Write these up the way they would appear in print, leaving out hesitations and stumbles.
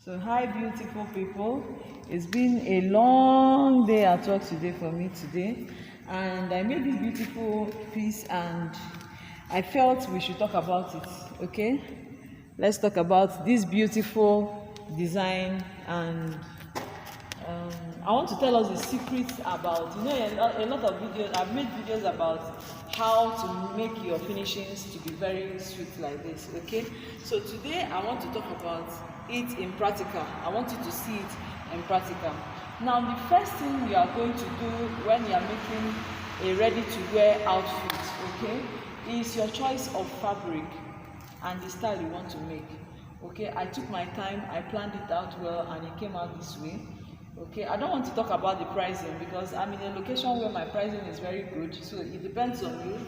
So hi beautiful people, it's been a long day at work today for me today, and I made this beautiful piece and I felt we should talk about it. Okay, let's talk about this beautiful design, and I want to tell us the secrets about, a lot of videos, I've made videos about how to make your finishings to be very sweet like this. Okay, so today I want to talk about it in practical. I want you to see it in practical. Now the first thing you are going to do when you are making a ready to wear outfit, okay, is your choice of fabric and the style you want to make. Okay, I took my time, I planned it out well, and it came out this way. Okay, I don't want to talk about the pricing because I'm in a location where my pricing is very good, so it depends on you.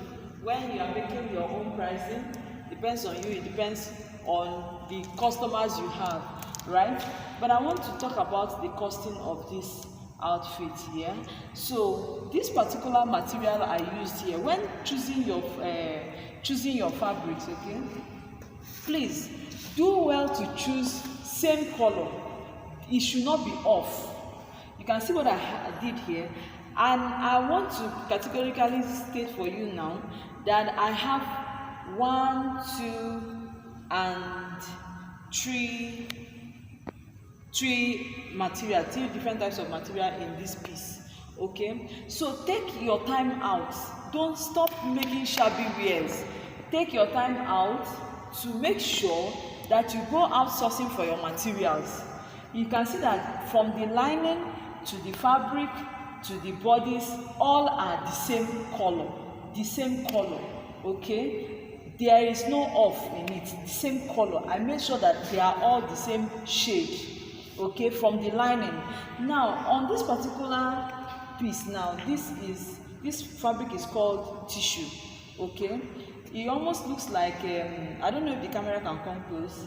When you are making your own pricing, depends on you, it depends on the customers you have, right? But I want to talk about the costing of this outfit here. So this particular material I used here, when choosing your fabrics, okay, please do well to choose same color. It should not be off. You can see what I did here, and I want to categorically state for you now that I have 1, 2, and 3 three different types of material in this piece. Okay, so take your time out. Don't stop making shabby wears. Take your time out to make sure that you go out sourcing for your materials. You can see that from the lining to the fabric to the bodies, all are the same color, okay? There is no off in it, the same color. I made sure that they are all the same shade, okay, from the lining. Now on this particular piece, now this fabric is called tissue, okay? It almost looks like I don't know if the camera can come close.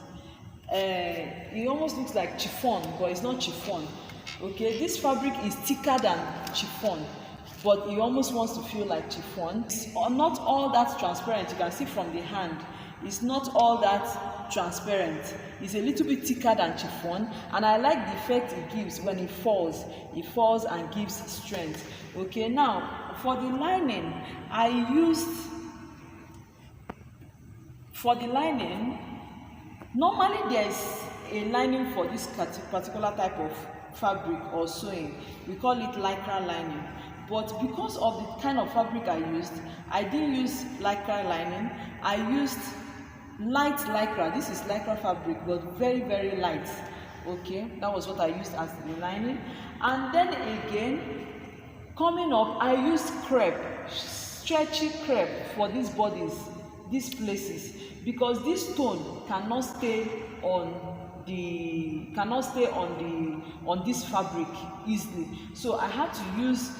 It almost looks like chiffon, but it's not chiffon. Okay, this fabric is thicker than chiffon, but it almost wants to feel like chiffon. It's not all that transparent. You can see from the hand, it's not all that transparent. It's a little bit thicker than chiffon, and I like the effect it gives when it falls. It falls and gives strength. Okay, now for the lining, normally there is a lining for this particular type of fabric or sewing. We call it lycra lining, but because of the kind of fabric I didn't use lycra lining. I used light lycra. This is lycra fabric, but very, very light. Okay, that was what I used as the lining. And then again, coming up, I used crepe, stretchy crepe for these bodies, these places, because this stone cannot stay on this fabric easily. So I had to use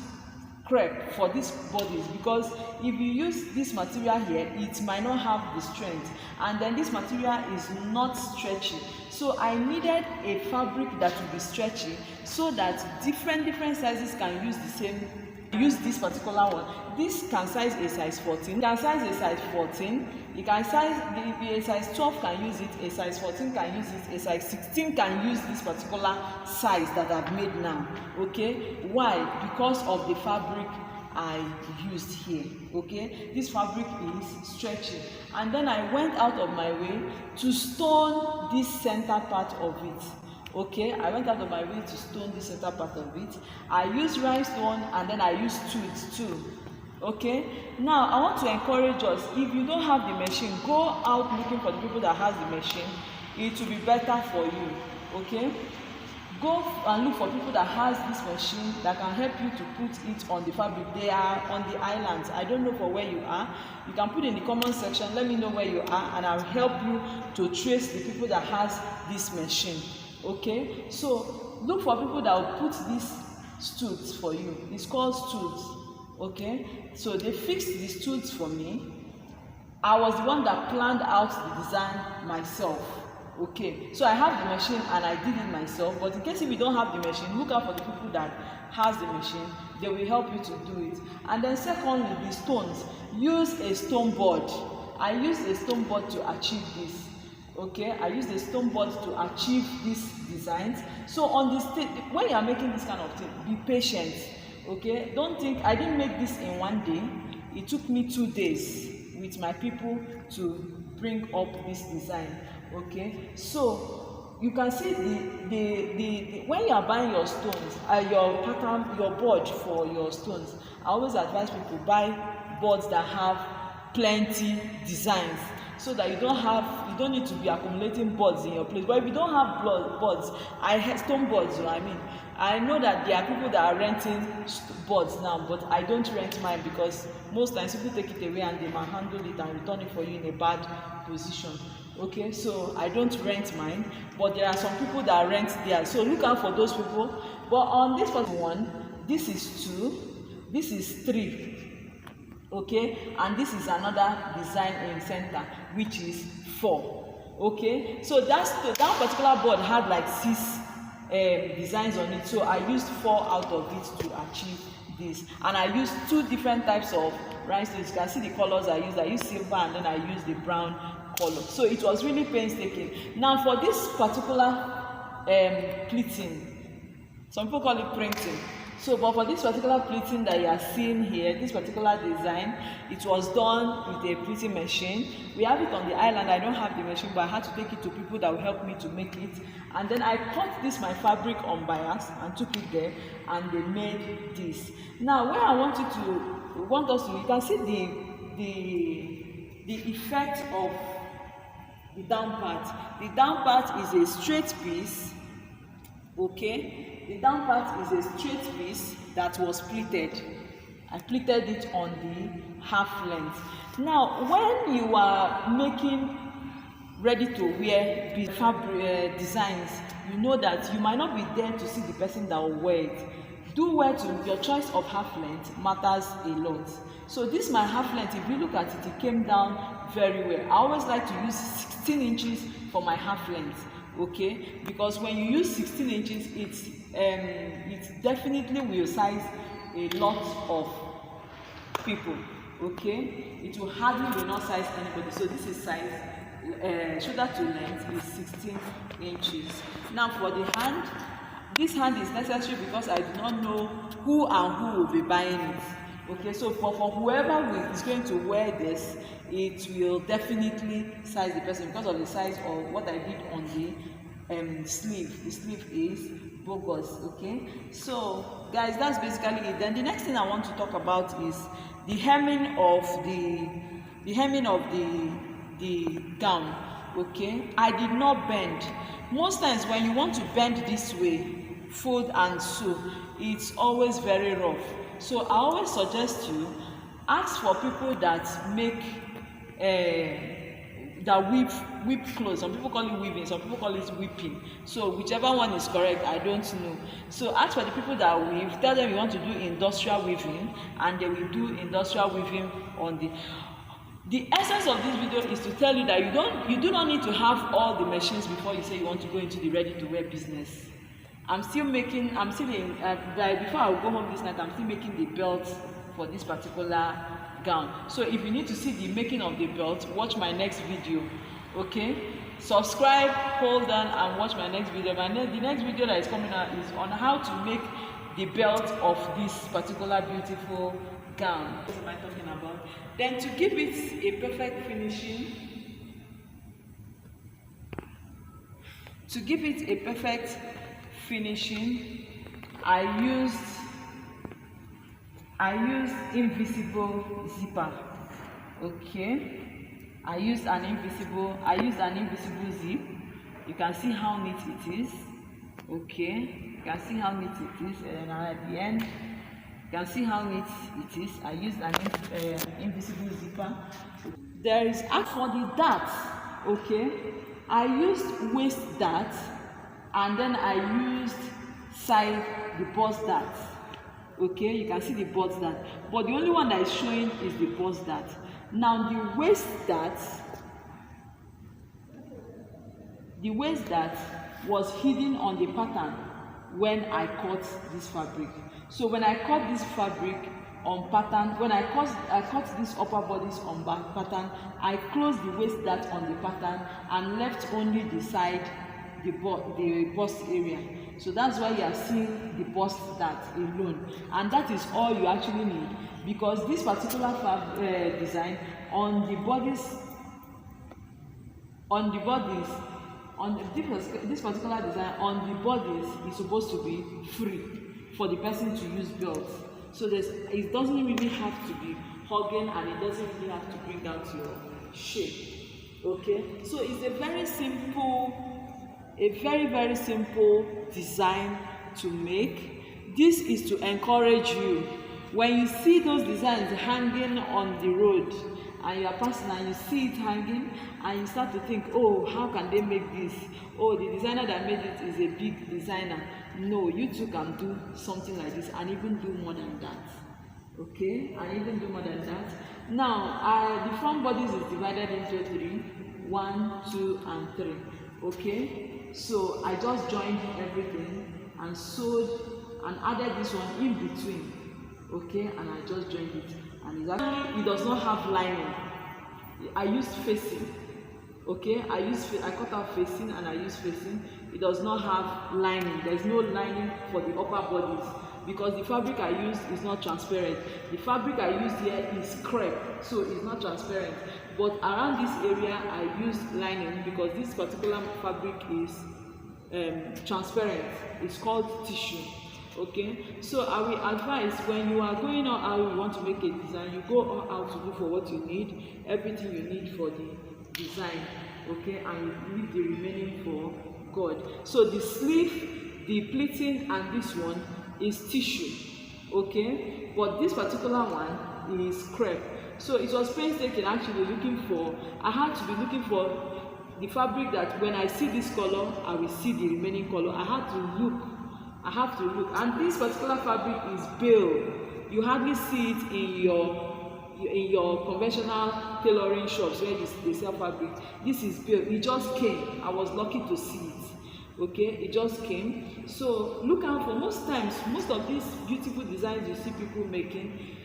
crepe for these bodies, because if you use this material here, it might not have the strength, and then this material is not stretchy. So I needed a fabric that will be stretchy, so that different sizes can use this particular one. This can size a size 14, can size a size 14, you can size a size 12 can use it, a size 14 can use it, a size 16 can use this particular size that I've made now. Okay, why? Because of the fabric I used here. Okay, this fabric is stretchy, and then I went out of my way to stone this center part of it. Okay, I went out of my way to stone the center part of it. I used rhinestone, and then I used tools too. Okay, now I want to encourage us, if you don't have the machine, go out looking for the people that has the machine. It will be better for you. Okay, go and look for people that has this machine that can help you to put it on the fabric. They are on the islands. I don't know for where you are. You can put in the comment section, let me know where you are, and I'll help you to trace the people that has this machine. Okay, so look for people that will put these studs for you. It's called studs. Okay, so they fixed the studs for me. I was the one that planned out the design myself. Okay, so I have the machine and I did it myself, but in case if you don't have the machine, look out for the people that has the machine. They will help you to do it. And then secondly, the stones, use a stone board. I used a stone board to achieve this. Okay, I use the stone board to achieve these designs. So on this when you are making this kind of thing, be patient. Okay, don't think I didn't make this in one day. It took me 2 days with my people to bring up this design. Okay, so you can see the when you are buying your stones, your pattern, your board for your stones, I always advise people buy boards that have plenty designs, so that you don't need to be accumulating boards in your place. But if you don't have boards, stone boards, I know that there are people that are renting boards now, but I don't rent mine because most times people take it away and they manhandle it and return it for you in a bad position. Okay, so I don't rent mine, but there are some people that rent theirs, so look out for those people. But on this first one, this is 2, this is 3. Okay, and this is another design in center, which is 4. Okay, so that particular board had like 6 designs on it, so I used 4 out of it to achieve this. And I used 2 different types of rhinestones. You can see the colors I used silver, and then I used the brown color. So it was really painstaking. Now for this particular pleating, some people call it printing. So, but for this particular pleating that you are seeing here, this particular design, it was done with a pleating machine. We have it on the island. I don't have the machine, but I had to take it to people that will help me to make it. And then I cut my fabric on bias and took it there, and they made this. Now, where I want us to, you can see the effect of the down part. The down part is a straight piece. Okay. The down part is a straight piece that was pleated. I pleated it on the half length. Now, when you are making ready to wear fabric designs, you know that you might not be there to see the person that will wear it. Do wear to your choice of half length matters a lot. So this my half length, if you look at it, it came down very well. I always like to use 16 inches for my half length. Okay, because when you use 16 inches, it definitely will size a lot of people. Okay, it will hardly not size anybody. So this is size shoulder to length is 16 inches. Now for the hand, this hand is necessary because I do not know who will be buying it. Okay, so for whoever is going to wear this, it will definitely size the person because of the size of what I did on the sleeve. The sleeve is bogus. Okay, so guys, that's basically it. Then the next thing I want to talk about is the hemming of the gown. Okay, I did not bend. Most times when you want to bend this way, fold and sew, it's always very rough. So I always suggest you ask for people that make that whip clothes. Some people call it weaving, some people call it whipping. So whichever one is correct, I don't know. So ask for the people that weave. Tell them you want to do industrial weaving, and they will do industrial weaving on the essence of this video is to tell you that you do not need to have all the machines before you say you want to go into the ready-to-wear business. I'm still in before I go home this night, I'm still making the belt for this particular gown. So if you need to see the making of the belt, watch my next video. Okay, subscribe, hold on, and watch my next video. The next video that is coming out is on how to make the belt of this particular beautiful gown. What am I talking about? Then to give it a perfect finishing, I used invisible zipper. Okay, I used an invisible zip. You can see how neat it is. Okay, you can see how neat it is, and at the end you can see how neat it is. I used an invisible zipper. There is for the dart. Okay, I used waist dart, and then I used the bust dart. Okay, you can see the bust dart, but the only one that is showing is the bust dart. Now the waist dart was hidden on the pattern when I cut this fabric. So when I cut this fabric, on pattern. When I cut these upper bodies on back pattern, I closed the waist dart on the pattern and left only the side, the bust area. So that's why you are seeing the bust dart alone, and that is all you actually need, because this particular design on the bodies, this particular design on the bodies is supposed to be free for the person to use belts. So it doesn't really have to be hugging, and it doesn't really have to bring out your shape. Okay, so it's a very very simple design to make. This is to encourage you. When you see those designs hanging on the road and you are passing and you see it hanging, and you start to think, oh, how can they make this? Oh, the designer that made it is a big designer. No, you too can do something like this, and even do more than that. Okay, and even do more than that. Now, the front bodies is divided into 3, 1, 2, and 3. Okay, so I just joined everything and sewed and added this one in between. Okay, and I just joined it, and it does not have lining. I used facing. Okay, I cut out facing and I used facing. It does not have lining. There is no lining for the upper bodies, because the fabric I used is not transparent. The fabric I used here is crepe, so it's not transparent. But around this area I used lining, because this particular fabric is transparent. It's called tissue. Okay, so I will advise, when you are going on how you want to make a design, you go all out to look for what you need, everything you need for the design. Okay, and you leave the remaining for God. So the sleeve, the pleating, and this one is tissue. Okay, but this particular one is crepe. So it was painstaking actually looking for. I had to be looking for the fabric that when I see this color, I will see the remaining color. I have to look, and this particular fabric is bale. You hardly see it in your conventional tailoring shops where they sell fabric. This is bale. It just came. I was lucky to see it. Okay, it just came. So look out for, most times, most of these beautiful designs you see people making,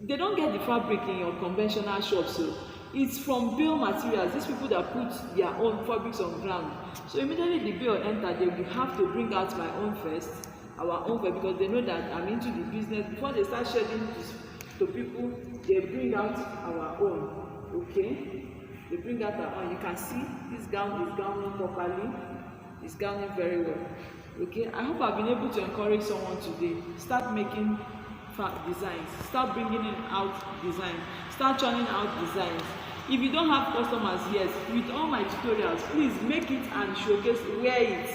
they don't get the fabric in your conventional shops. So it's from bale materials. These people that put their own fabrics on ground. So immediately the bale enter, they will have to bring out my own first, our own first, because they know that I'm into the business. Before they start shedding to people, they bring out our own. Okay, they bring out our own. You can see this gown is gowning properly. It's gowning very well. Okay, I hope I've been able to encourage someone today. Start making designs. Start bringing out designs. Start churning out designs. If you don't have customers, yes, with all my tutorials, please make it and showcase, wear it.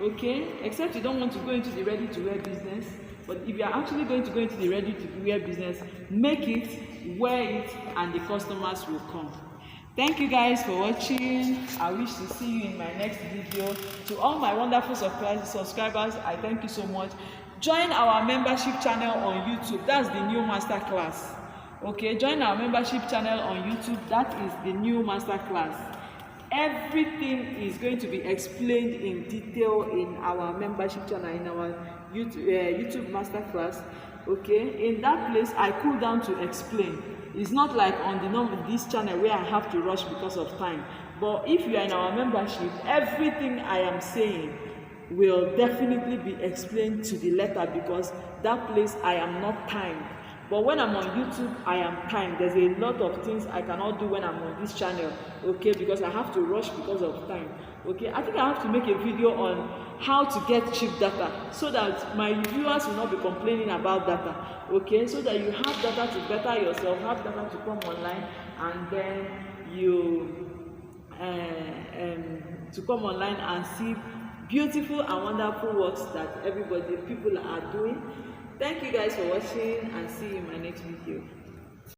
Okay, except you don't want to go into the ready-to-wear business. But if you are actually going to go into the ready-to-wear business, make it, wear it, and the customers will come. Thank you guys for watching. I wish to see you in my next video. To all my wonderful subscribers, I thank you so much. Join our membership channel on YouTube. That's the new masterclass. Okay, join our membership channel on YouTube. That is the new masterclass. Everything is going to be explained in detail in our membership channel, in our YouTube masterclass. Okay, in that place I cool down to explain. It's not like on this channel where I have to rush because of time. But if you are in our membership, everything I am saying will definitely be explained to the letter, because that place I am not timed. But when I'm on YouTube, I am timed. There's a lot of things I cannot do when I'm on this channel, okay, because I have to rush because of time. Okay, I think I have to make a video on how to get cheap data, so that my viewers will not be complaining about data. Okay, so that you have data to better yourself, have data to come online, and then you to come online and see beautiful and wonderful works that people are doing. Thank you guys for watching, and see you in my next video.